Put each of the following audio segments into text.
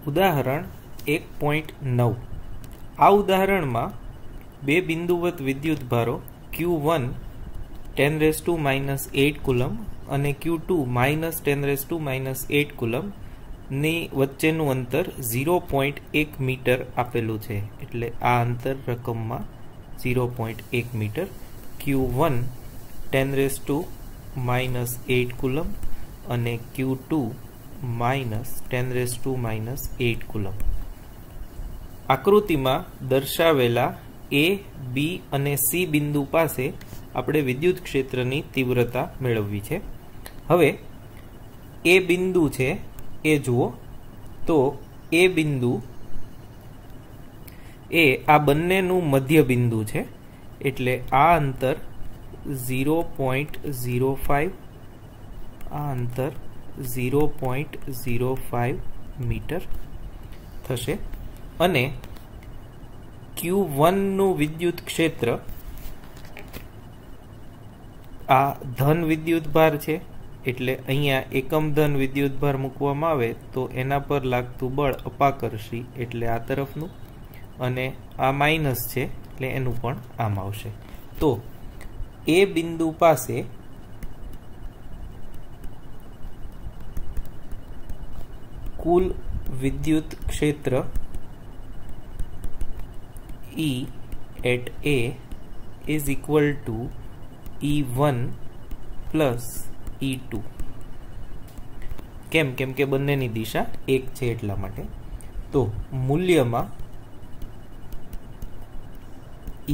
ઉદાહરણ 1.9 આ ઉદાહરણમાં બે બિંદુવત વિદ્યુતભારો Q1 10⁻⁸ કુલમ અને Q2 10⁻⁸ કુલમ ની વચ્ચેનું અંતર 0.1 મીટર આપેલું છે. એટલે આ અંતર રકમમાં 0.1 મીટર Q1 10⁻⁸ કુલમ અને Q2 10⁻⁸ કુલમ. આકૃતિમાં દર્શાવેલા A, B અને C બિંદુ પાસે આપણે વિદ્યુત ક્ષેત્રની તીવ્રતા મેળવવી છે. હવે A બિંદુ છે એ જુઓ તો A બિંદુ એ આ બંનેનું મધ્ય બિંદુ છે. એટલે આ અંતર 0.05 આ અંતર 0.05 મીટર થશે અને Q1 નું વિદ્યુત ક્ષેત્ર આ ધન વિદ્યુતભાર છે. એટલે અહીંયા એકમ ધન વિદ્યુતભાર મૂકવામાં આવે તો એના પર લાગતું બળ અપાકર્ષી એટલે આ તરફનું અને આ માઇનસ છે એટલે એનું પણ આમ આવશે. તો એ બિંદુ પાસે કુલ વિદ્યુત ક્ષેત્ર E at A is equal to E1 plus E2. કેમ કે બંનેની દિશા એક છે એટલા માટે. તો મૂલ્યમાં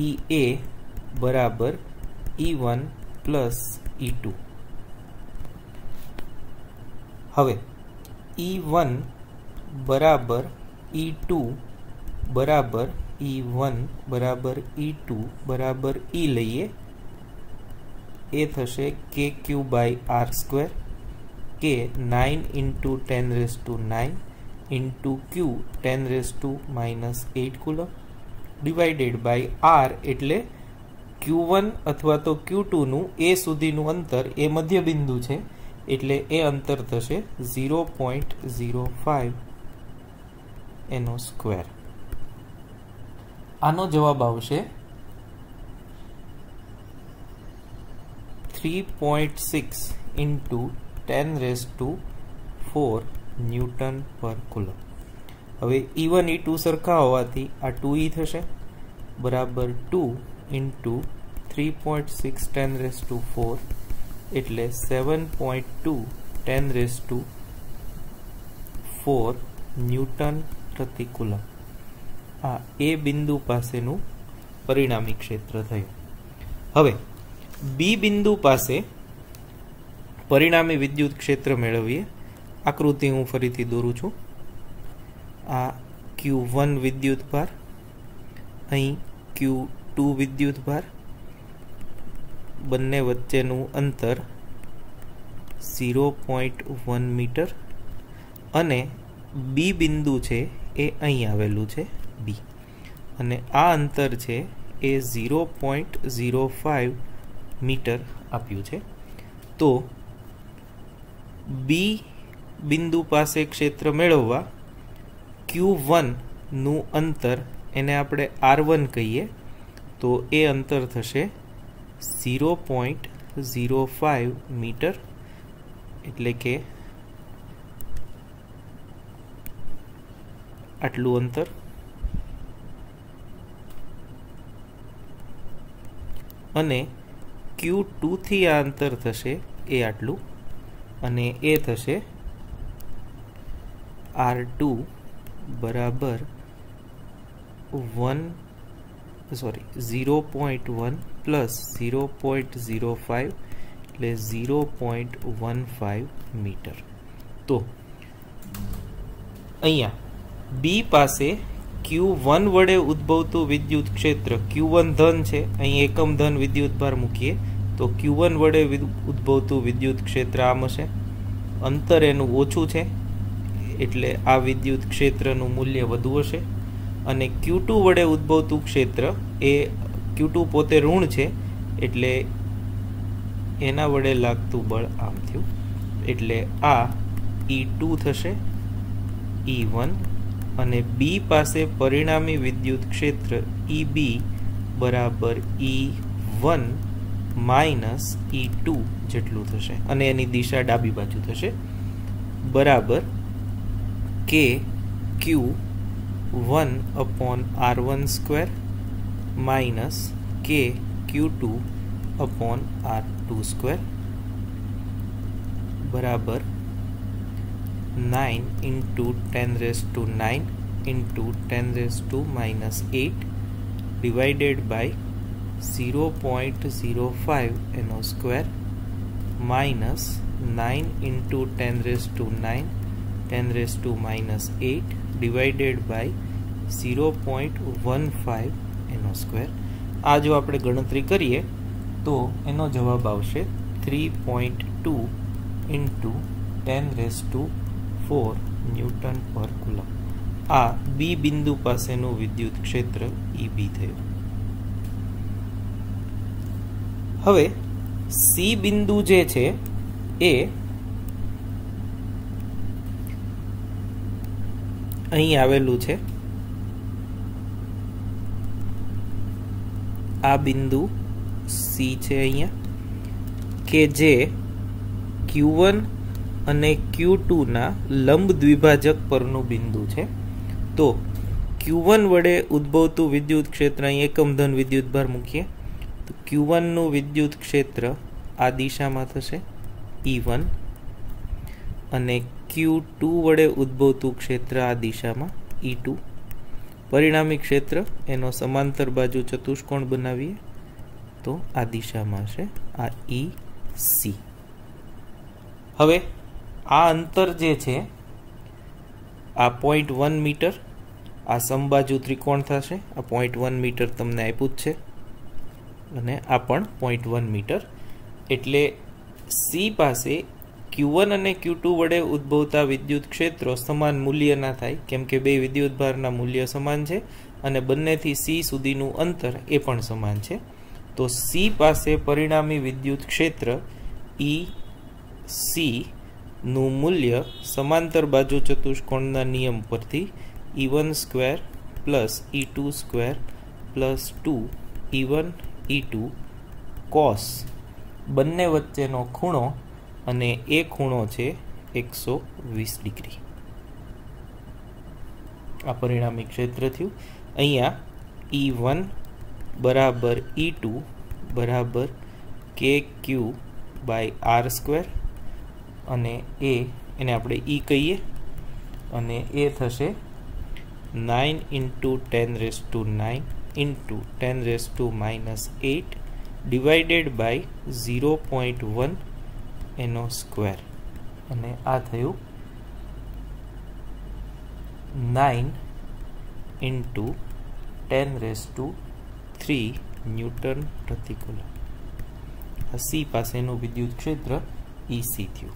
EA બરાબર E1 plus E2. હવે E1 બરાબર E2 બરાબર E1 બરાબર E2 બરાબર E લઈએ એ થશે KQ/R², K 9 × 10⁹ into Q 10⁻⁸ coulomb divided by R એટલે Q1 અથવા તો Q2 નું A સુધીનું અંતર એ મધ્ય બિંદુ છે એટલે એ અંતર થશે 0.05 એનો સ્ક્વેર. આનો જવાબ આવશે 3.6 × 10⁴ ન્યૂટન પર કુલમ. હવે E1 E2 સરખા હોવાથી આ 2E થશે બરાબર 2 × 3.6 10⁴ એટલે 7.2 10⁴ ન્યૂટન પ્રતિ કુલમ. આ એ બિંદુ પાસેનું પરિણામી ક્ષેત્ર થયું. હવે બી બિંદુ પાસે પરિણામી વિદ્યુત ક્ષેત્ર મેળવીએ. આકૃતિ હું ફરીથી દોરું છું. આ Q1 વિદ્યુતભાર, અહીં Q2 વિદ્યુતભાર, બંને વચ્ચેનું અંતર 0.1 મીટર અને બી બિંદુ છે એ અહીં આવેલું છે B અને આ અંતર છે એ 0.05 મીટર આપ્યું છે. તો બી બિંદુ પાસે ક્ષેત્ર મેળવવા Q1 નું અંતર એને આપણે R1 કહીએ તો એ અંતર થશે 0.05 મીટર એટલે કે આટલું અંતર. અને Q2 થી આ અંતર થશે એ આટલું અને એ થશે R2 બરાબર 0.1 પ્લસ 0.05 એટલે 0.15 મીટર. તો અહીંયા બી પાસે Q1 વડે ઉદ્ભવતું વિદ્યુત ક્ષેત્ર Q1 ધન છે, અહીં એકમ ધન વિદ્યુતભાર મૂકીએ તો Q1 વડે ઉદ્ભવતું વિદ્યુત ક્ષેત્ર આમ હશે. અંતર એનું ઓછું છે એટલે આ વિદ્યુત ક્ષેત્રનું મૂલ્ય વધુ હશે અને Q2 વડે ઉદ્ભવતું ક્ષેત્ર એ Q2 પોતે ઋણ છે એટલે એના વડે લાગતું બળ આમ થયું એટલે આ E2 થશે, E1 અને બી પાસે પરિણામી વિદ્યુત ક્ષેત્ર EB બરાબર E1 માઇનસ E2 જેટલું થશે અને એની દિશા ડાબી બાજુ થશે બરાબર કે Q1 upon R1 square minus K Q2 upon R2 square बराबर 9 into 10 raised to 9 into 10 raised to minus 8 divided by 0.05 NO square minus 9 into 10 raised to 9 10 raised to minus 8 divided by 0.15 NO square. આ જો આપણે ગણતરી કરીએ તો એનો જવાબ આવશે 3.2 into 10 raised to 4 ન્યૂટન પર કુલમ. આ બી બિંદુ પાસેનું વિદ્યુત ક્ષેત્ર EB થયું. હવે સી બિંદુ જે છે એ અહીં આવેલું છે. આ બિંદુ સી છે અહીંયા કે જે Q1 અને Q2 ના લંબ દ્વિભાજક પરનું બિંદુ છે. તો Q1 વડે ઉદ્ભવતું વિદ્યુત ક્ષેત્ર અહીં એકમ ધન વિદ્યુત ભાર મૂકીએ તો Q1 નું વિદ્યુત ક્ષેત્ર આ દિશામાં થશે E1 અને Q2 વડે ઉદ્ભવતું ક્ષેત્ર આ દિશામાં E2. પરિણામી ક્ષેત્ર એનો સમાંતર બાજુ ચતુષ્કોણ બનાવીએ તો આ દિશામાં છે આ EC. હવે આ અંતર જે છે આ 0.1 મીટર આ સમબાજુ ત્રિકોણ થશે. આ 0.1 મીટર તમને આપ્યું જ છે અને આ પણ 0.1 મીટર. એટલે સી પાસે Q1 અને Q2 વડે ઉદ્ભવતા વિદ્યુત ક્ષેત્રો સમાન મૂલ્યના થાય કેમ કે બે વિદ્યુત ભારના મૂલ્ય સમાન છે અને બંનેથી સી સુધીનું અંતર એ પણ સમાન છે. તો સી પાસે પરિણામી વિદ્યુત ક્ષેત્ર EC નું મૂલ્ય સમાંતર બાજુ ચતુષ્કોણના નિયમ પરથી E1 square plus E2 square plus 2 E1 E2 cos બંને વચ્ચેનો ખૂણો અને એ ખૂણો છે 120 ડિગ્રી. આ પરિણામી ક્ષેત્ર થયું. અહીંયા E1 બરાબર E2 બરાબર KQ બાય R સ્ક્વેર અને એને આપણે E કહીએ અને એ થશે 9 into 10 raised to 9 into 10 raised to minus 8 divided by 0.1 NO square અને આ થયું 9 into 10 raised to 3 ન્યૂટન પ્રતિ કુલમ. આ સી પાસેનું વિદ્યુત ક્ષેત્ર EC થયું.